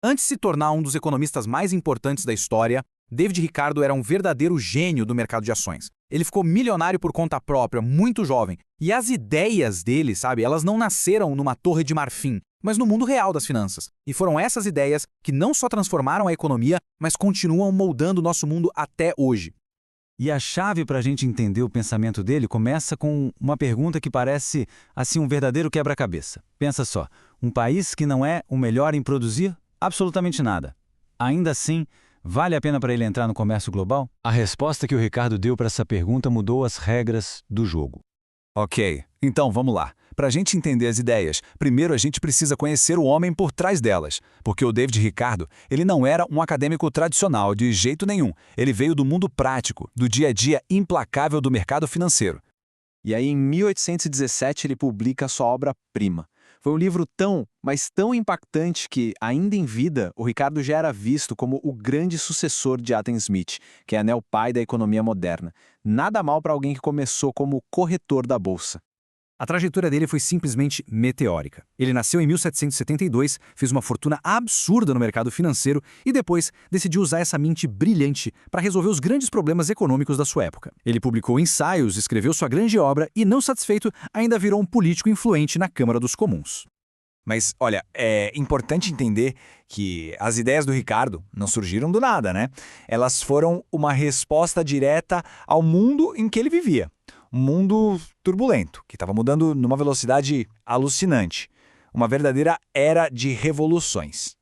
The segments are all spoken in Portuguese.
Antes de se tornar um dos economistas mais importantes da história, David Ricardo era um verdadeiro gênio do mercado de ações. Ele ficou milionário por conta própria, muito jovem. E as ideias dele, sabe, elas não nasceram numa torre de marfim, mas no mundo real das finanças. E foram essas ideias que não só transformaram a economia, mas continuam moldando o nosso mundo até hoje. E a chave para a gente entender o pensamento dele começa com uma pergunta que parece, assim, um verdadeiro quebra-cabeça. Pensa só, um país que não é o melhor em produzir absolutamente nada. Ainda assim, vale a pena para ele entrar no comércio global? A resposta que o Ricardo deu para essa pergunta mudou as regras do jogo. Ok, então vamos lá. Para a gente entender as ideias, primeiro a gente precisa conhecer o homem por trás delas. Porque o David Ricardo, ele não era um acadêmico tradicional de jeito nenhum. Ele veio do mundo prático, do dia a dia implacável do mercado financeiro. E aí, em 1817, ele publica sua obra-prima. Foi um livro tão, mas tão impactante que, ainda em vida, o Ricardo já era visto como o grande sucessor de Adam Smith, que é o pai da economia moderna. Nada mal para alguém que começou como corretor da bolsa. A trajetória dele foi simplesmente meteórica. Ele nasceu em 1772, fez uma fortuna absurda no mercado financeiro e depois decidiu usar essa mente brilhante para resolver os grandes problemas econômicos da sua época. Ele publicou ensaios, escreveu sua grande obra e, não satisfeito, ainda virou um político influente na Câmara dos Comuns. Mas, olha, é importante entender que as ideias do Ricardo não surgiram do nada, né? Elas foram uma resposta direta ao mundo em que ele vivia. Um mundo turbulento, que estava mudando numa velocidade alucinante. Uma verdadeira era de revoluções.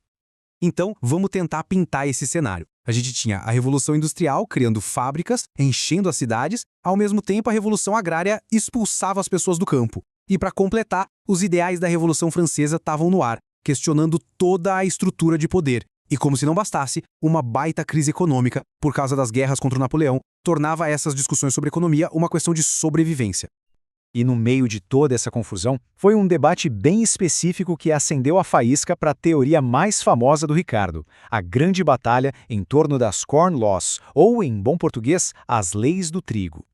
Então, vamos tentar pintar esse cenário. A gente tinha a Revolução Industrial criando fábricas, enchendo as cidades, ao mesmo tempo a Revolução Agrária expulsava as pessoas do campo. E para completar, os ideais da Revolução Francesa estavam no ar, questionando toda a estrutura de poder. E como se não bastasse, uma baita crise econômica, por causa das guerras contra o Napoleão, tornava essas discussões sobre economia uma questão de sobrevivência. E no meio de toda essa confusão, foi um debate bem específico que acendeu a faísca para a teoria mais famosa do Ricardo, a grande batalha em torno das Corn Laws, ou, em bom português, as leis do trigo.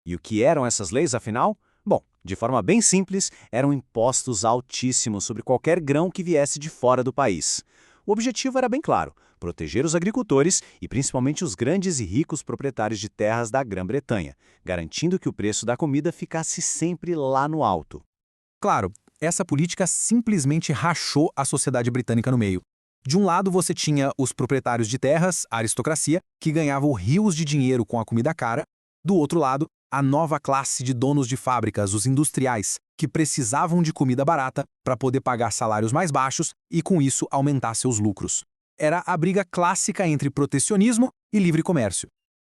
E o que eram essas leis, afinal? Bom, de forma bem simples, eram impostos altíssimos sobre qualquer grão que viesse de fora do país. O objetivo era bem claro: proteger os agricultores e principalmente os grandes e ricos proprietários de terras da Grã-Bretanha, garantindo que o preço da comida ficasse sempre lá no alto. Claro, essa política simplesmente rachou a sociedade britânica no meio. De um lado você tinha os proprietários de terras, a aristocracia, que ganhavam rios de dinheiro com a comida cara. Do outro lado, a nova classe de donos de fábricas, os industriais, que precisavam de comida barata para poder pagar salários mais baixos e, com isso, aumentar seus lucros. Era a briga clássica entre protecionismo e livre comércio.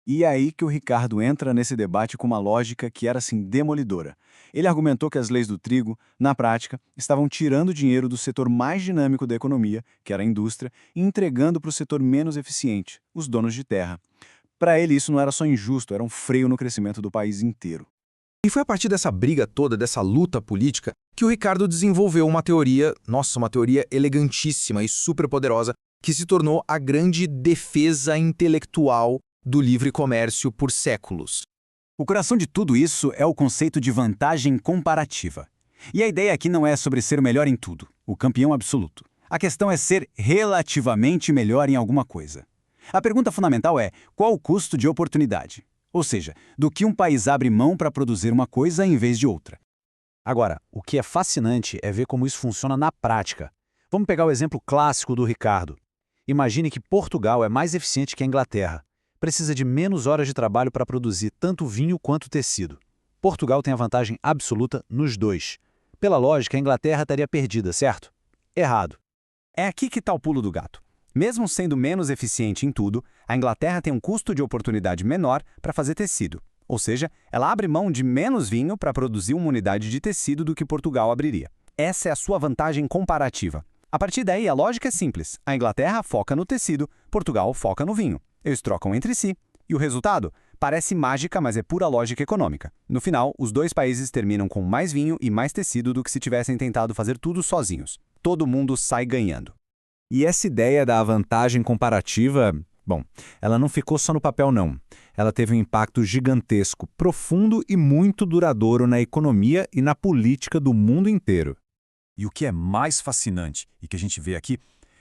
E é aí que o Ricardo entra nesse debate com uma lógica que era assim demolidora. Ele argumentou que as leis do trigo, na prática, estavam tirando dinheiro do setor mais dinâmico da economia, que era a indústria, e entregando para o setor menos eficiente, os donos de terra. Para ele, isso não era só injusto, era um freio no crescimento do país inteiro. E foi a partir dessa briga toda, dessa luta política, que o Ricardo desenvolveu uma teoria elegantíssima e superpoderosa, que se tornou a grande defesa intelectual do livre comércio por séculos. O coração de tudo isso é o conceito de vantagem comparativa. E a ideia aqui não é sobre ser o melhor em tudo, o campeão absoluto. A questão é ser relativamente melhor em alguma coisa. A pergunta fundamental é: qual o custo de oportunidade? Ou seja, do que um país abre mão para produzir uma coisa em vez de outra. Agora, o que é fascinante é ver como isso funciona na prática. Vamos pegar o exemplo clássico do Ricardo. Imagine que Portugal é mais eficiente que a Inglaterra. Precisa de menos horas de trabalho para produzir tanto vinho quanto tecido. Portugal tem a vantagem absoluta nos dois. Pela lógica, a Inglaterra estaria perdida, certo? Errado. É aqui que está o pulo do gato. Mesmo sendo menos eficiente em tudo, a Inglaterra tem um custo de oportunidade menor para fazer tecido. Ou seja, ela abre mão de menos vinho para produzir uma unidade de tecido do que Portugal abriria. Essa é a sua vantagem comparativa. A partir daí, a lógica é simples. A Inglaterra foca no tecido, Portugal foca no vinho. Eles trocam entre si. E o resultado? Parece mágica, mas é pura lógica econômica. No final, os dois países terminam com mais vinho e mais tecido do que se tivessem tentado fazer tudo sozinhos. Todo mundo sai ganhando. E essa ideia da vantagem comparativa, bom, ela não ficou só no papel não. Ela teve um impacto gigantesco, profundo e muito duradouro na economia e na política do mundo inteiro. E o que é mais fascinante, e que a gente vê aqui,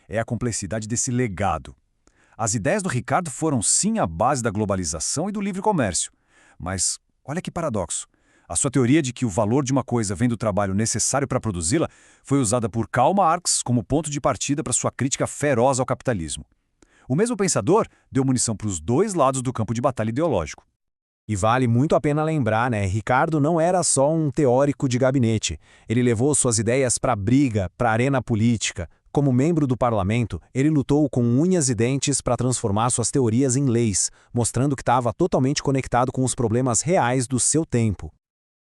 é a complexidade desse legado. As ideias do Ricardo foram sim a base da globalização e do livre comércio. Mas olha que paradoxo. A sua teoria de que o valor de uma coisa vem do trabalho necessário para produzi-la foi usada por Karl Marx como ponto de partida para sua crítica feroz ao capitalismo. O mesmo pensador deu munição para os dois lados do campo de batalha ideológico. E vale muito a pena lembrar, Ricardo não era só um teórico de gabinete. Ele levou suas ideias para a briga, para a arena política. Como membro do parlamento, ele lutou com unhas e dentes para transformar suas teorias em leis, mostrando que estava totalmente conectado com os problemas reais do seu tempo.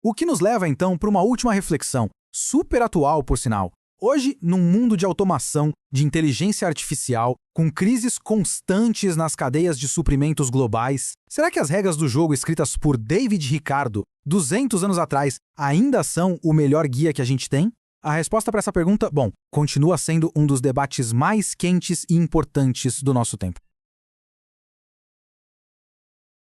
O que nos leva, então, para uma última reflexão, super atual, por sinal. Hoje, num mundo de automação, de inteligência artificial, com crises constantes nas cadeias de suprimentos globais, será que as regras do jogo escritas por David Ricardo, 200 anos atrás, ainda são o melhor guia que a gente tem? A resposta para essa pergunta, continua sendo um dos debates mais quentes e importantes do nosso tempo.